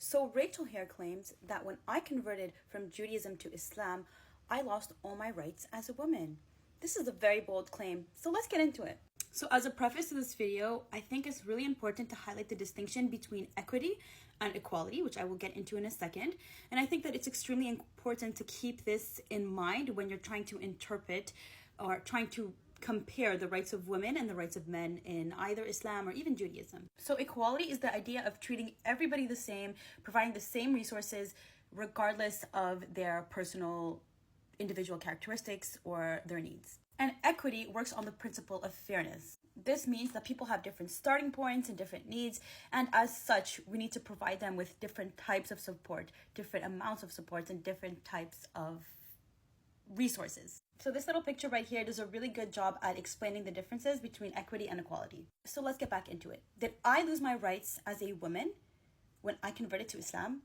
So Rachel here claims that when I converted from Judaism to Islam, I lost all my rights as a woman. This is a very bold claim, so let's get into it. So as a preface to this video, I think it's really important to highlight the distinction between equity and equality, which I will get into in a second. And I think that it's extremely important to keep this in mind when you're trying to interpret or trying to compare the rights of women and the rights of men in either Islam or even Judaism. So equality is the idea of treating everybody the same, providing the same resources regardless of their personal individual characteristics or their needs. And equity works on the principle of fairness. This means that people have different starting points and different needs, and as such, we need to provide them with different types of support, different amounts of support, and different types of resources. So this little picture right here does a really good job at explaining the differences between equity and equality. So let's get back into it. Did I lose my rights as a woman when I converted to Islam?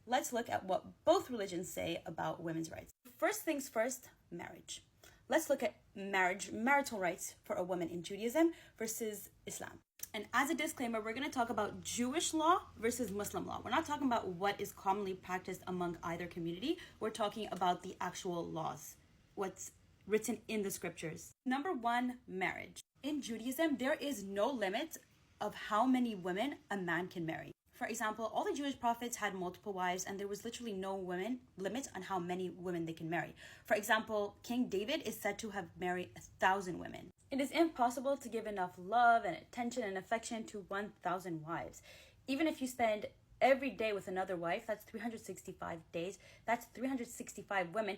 Let's look at what both religions say about women's rights. First things first, marriage. Let's look at marital rights for a woman in Judaism versus Islam. And as a disclaimer, we're going to talk about Jewish law versus Muslim law. We're not talking about what is commonly practiced among either community. We're talking about the actual laws, what's written in the scriptures. Number one, marriage. In Judaism, there is no limit of how many women a man can marry. For example, all the Jewish prophets had multiple wives, and there was literally no limit on how many women they can marry. For example, King David is said to have married 1,000 women. It is impossible to give enough love and attention and affection to 1,000 wives. Even if you spend every day with another wife, that's 365 days, that's 365 women,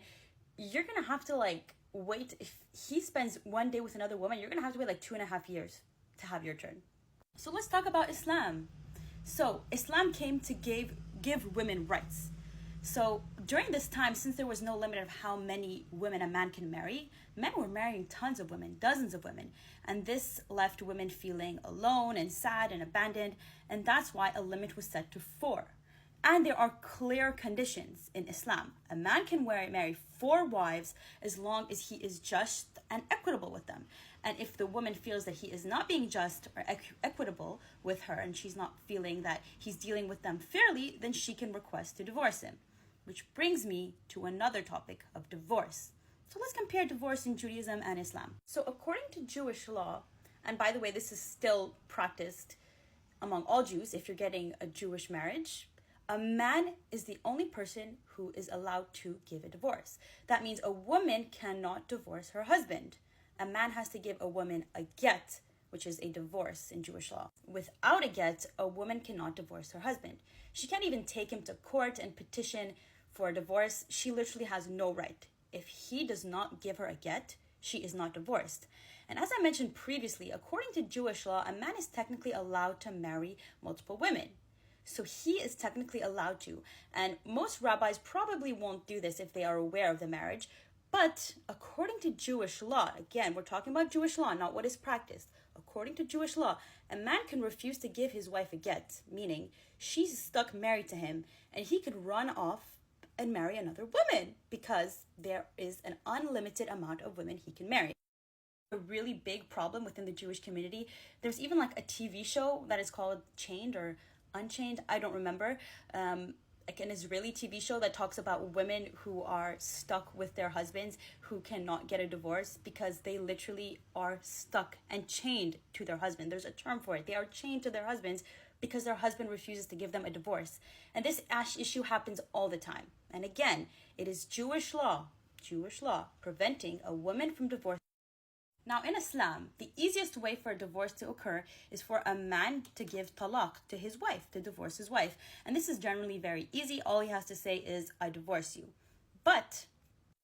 you're gonna have to wait. If he spends one day with another woman, you're gonna have to wait 2.5 years to have your turn. So let's talk about Islam. So Islam came to give women rights. So during this time, since there was no limit of how many women a man can marry, men were marrying tons of women, dozens of women. And this left women feeling alone and sad and abandoned. And that's why a limit was set to 4. And there are clear conditions in Islam. A man can marry 4 wives as long as he is just and equitable with them. And if the woman feels that he is not being just or equitable with her, and she's not feeling that he's dealing with them fairly, then she can request to divorce him. Which brings me to another topic of divorce. So let's compare divorce in Judaism and Islam. So according to Jewish law, and by the way, this is still practiced among all Jews if you're getting a Jewish marriage, a man is the only person who is allowed to give a divorce. That means a woman cannot divorce her husband. A man has to give a woman a get, which is a divorce in Jewish law. Without a get, a woman cannot divorce her husband. She can't even take him to court and petition for a divorce. She literally has no right. If he does not give her a get, she is not divorced. And as I mentioned previously, according to Jewish law, a man is technically allowed to marry multiple women. So he is technically allowed to. And most rabbis probably won't do this if they are aware of the marriage. But according to Jewish law, again, we're talking about Jewish law, not what is practiced. According to Jewish law, a man can refuse to give his wife a get, meaning she's stuck married to him, and he could run off and marry another woman because there is an unlimited amount of women he can marry. A really big problem within the Jewish community. There's even a TV show that is called Chained or Unchained, I don't remember, an Israeli TV show that talks about women who are stuck with their husbands who cannot get a divorce because they literally are stuck and chained to their husband. There's a term for it. They are chained to their husbands because their husband refuses to give them a divorce. And this issue happens all the time. And again, it is Jewish law preventing a woman from divorce. Now, in Islam, the easiest way for a divorce to occur is for a man to give talaq to his wife, to divorce his wife. And this is generally very easy. All he has to say is, I divorce you. But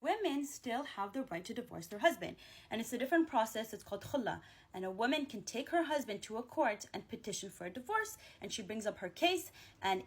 women still have the right to divorce their husband. And it's a different process. It's called khulla. And a woman can take her husband to a court and petition for a divorce. And she brings up her case. And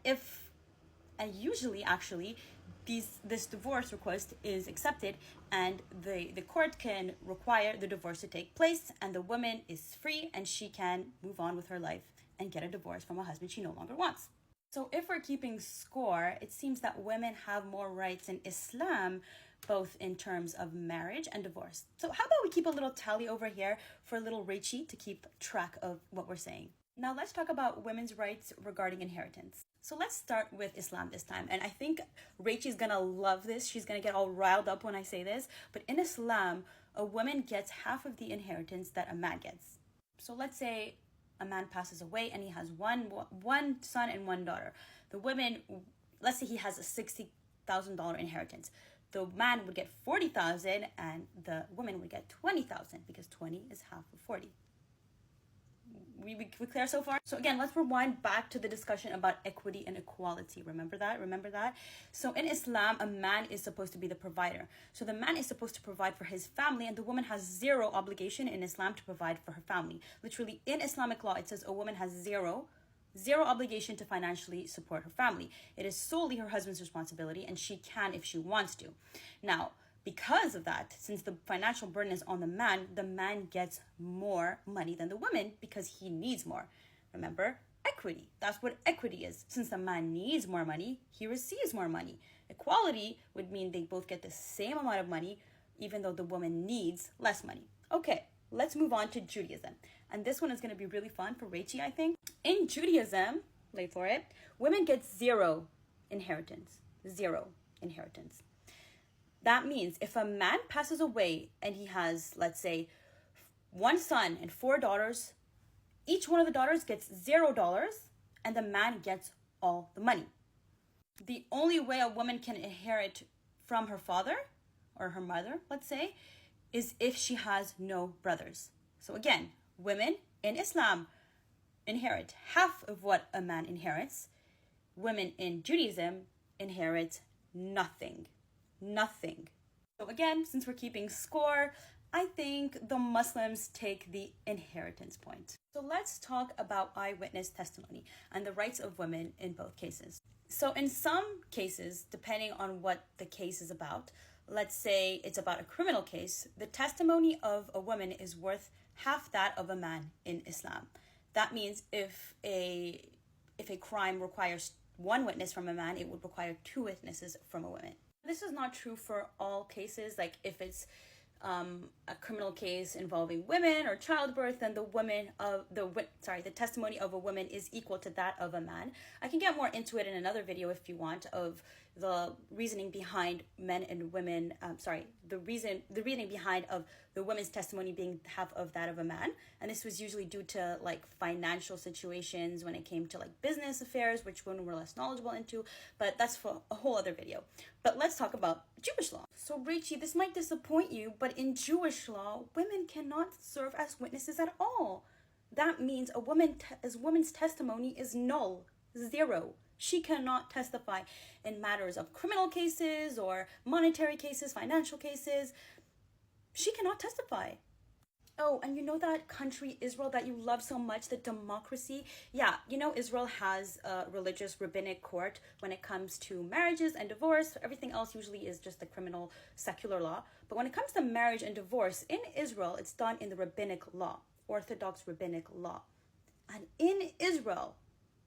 usually, actually, this divorce request is accepted, and the court can require the divorce to take place, and the woman is free, and she can move on with her life and get a divorce from a husband she no longer wants. So if we're keeping score, it seems that women have more rights in Islam, both in terms of marriage and divorce. So how about we keep a little tally over here for a little Rachie to keep track of what we're saying. Now let's talk about women's rights regarding inheritance. So let's start with Islam this time. And I think Rachel's gonna love this. She's gonna get all riled up when I say this. But in Islam, a woman gets half of the inheritance that a man gets. So let's say a man passes away and he has one son and one daughter. The women, let's say he has a $60,000 inheritance. The man would get 40,000 and the woman would get 20,000 because 20 is half of 40. We clear so far? So again, let's rewind back to the discussion about equity and equality. Remember that? So in Islam, a man is supposed to be the provider. So the man is supposed to provide for his family, and the woman has zero obligation in Islam to provide for her family. Literally, in Islamic law, it says a woman has zero obligation to financially support her family. It is solely her husband's responsibility, and she can if she wants to. Now, because of that, since the financial burden is on the man gets more money than the woman because he needs more. Remember, equity. That's what equity is. Since the man needs more money, he receives more money. Equality would mean they both get the same amount of money, even though the woman needs less money. Okay, let's move on to Judaism. And this one is going to be really fun for Rachie, I think. In Judaism, wait for it, women get zero inheritance. Zero inheritance. That means if a man passes away and he has, let's say, one son and 4 daughters, each one of the daughters gets $0 and the man gets all the money. The only way a woman can inherit from her father or her mother, let's say, is if she has no brothers. So again, women in Islam inherit half of what a man inherits. Women in Judaism inherit nothing. Nothing. So again, since we're keeping score, I think the Muslims take the inheritance point. So let's talk about eyewitness testimony and the rights of women in both cases. So in some cases, depending on what the case is about, let's say it's about a criminal case, the testimony of a woman is worth half that of a man in Islam. That means if a crime requires one witness from a man, it would require 2 witnesses from a woman. This is not true for all cases. Like if it's a criminal case involving women or childbirth, then the testimony of a woman is equal to that of a man. I can get more into it in another video if you want, of the reasoning behind men and women. The reasoning behind of the women's testimony being half of that of a man, and this was usually due to like financial situations when it came to like business affairs, which women were less knowledgeable into. But that's for a whole other video. But let's talk about Jewish law. So Rachie, this might disappoint you, but in Jewish law, women cannot serve as witnesses at all. That means a woman's testimony is null, 0. She cannot testify in matters of criminal cases or monetary cases, financial cases. She cannot testify. Oh, and you know that country, Israel, that you love so much, the democracy? Yeah, you know Israel has a religious rabbinic court when it comes to marriages and divorce. Everything else usually is just the criminal secular law. But when it comes to marriage and divorce, in Israel, it's done in the rabbinic law, Orthodox rabbinic law. And in Israel,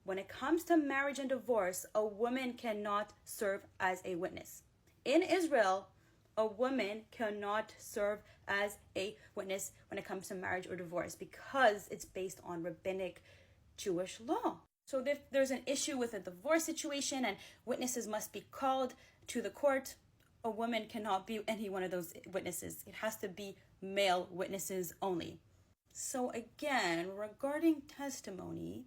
when it comes to marriage and divorce, a woman cannot serve as a witness. In Israel, a woman cannot serve as a witness when it comes to marriage or divorce because it's based on rabbinic Jewish law. So if there's an issue with a divorce situation and witnesses must be called to the court, a woman cannot be any one of those witnesses. It has to be male witnesses only. So again, regarding testimony,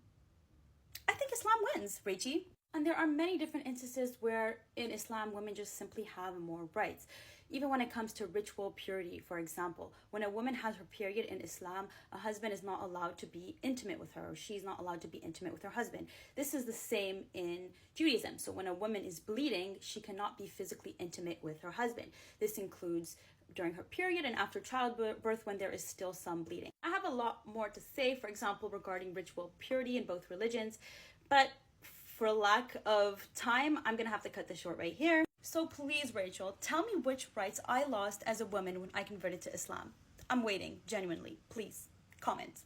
I think Islam wins, Rachie. And there are many different instances where in Islam, women just simply have more rights. Even when it comes to ritual purity, for example, when a woman has her period in Islam, a husband is not allowed to be intimate with her, or she's not allowed to be intimate with her husband. This is the same in Judaism. So when a woman is bleeding, she cannot be physically intimate with her husband. This includes during her period and after childbirth when there is still some bleeding. I have a lot more to say, for example, regarding ritual purity in both religions, but for lack of time, I'm gonna have to cut this short right here. So please, Rachel, tell me which rights I lost as a woman when I converted to Islam. I'm waiting, genuinely. Please, comment.